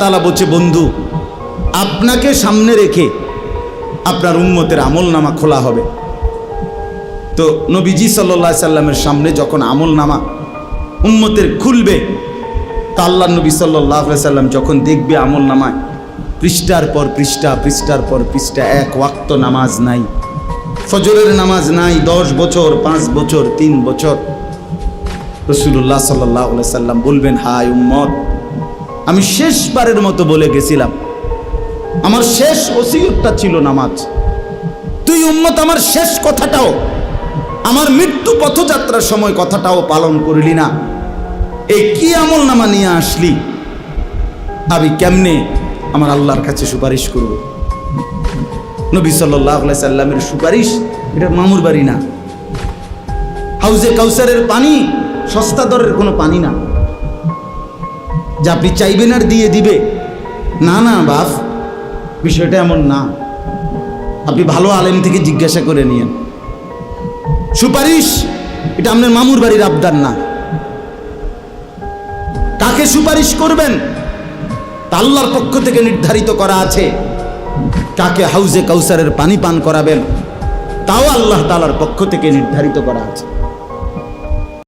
তাআলা বলছে, বন্ধু আপনাকে সামনে রেখে আপনার উম্মতের আমলনামা খোলা হবে। তো নবীজি সাল্লাল্লাহু আলাইহি সাল্লামের সামনে যখন আমলনামা উম্মতের খুলবে, তা আল্লাহর নবী সাল্লাল্লাহু আলাইহি সাল্লাম যখন দেখবে আমলনামায় পৃষ্ঠার পর পৃষ্ঠা, পৃষ্ঠার পর পৃষ্ঠা, এক ওয়াক্ত নামাজ নাই, ফজরের নামাজ নাই, 10 বছর, 5 বছর, 3 বছর, রাসূলুল্লাহ সাল্লাল্লাহু আলাইহি সাল্লাম বলবেন, হায় উম্মত, আমি শেষবারের মতো বলে গেছিলাম, আমার শেষ ওসিয়তটা ছিল নামাজ। তুই উম্মত আমার শেষ কথাটাও, আমার মৃত্যু পথযাত্রার সময় কথাটাও পালন করলি না। এই কি আমলনামা নিয়ে আসলি? আমি কেমনে আমার আল্লাহর কাছে সুপারিশ করব? নবী সাল্লাল্লাহু আলাইহি সাল্লামের সুপারিশ এটা মামুর বাড়ি না। হাউজে কাউসারের পানি সস্তা দরের কোনো পানি না যে আপনি চাইবেন আর দিয়ে দিবে। না না বাপ, বিষয়টা এমন না। আপনি ভালো আলেম থেকে জিজ্ঞাসা করে নিয়েন। সুপারিশ এটা আপনার মামুর বাড়ির আবদার না। কাকে সুপারিশ করবেন তা আল্লাহর পক্ষ থেকে নির্ধারিত করা আছে। কাকে হাউজে কাউসারের পানি পান করাবেন তাও আল্লাহ তাআলার পক্ষ থেকে নির্ধারিত করা আছে।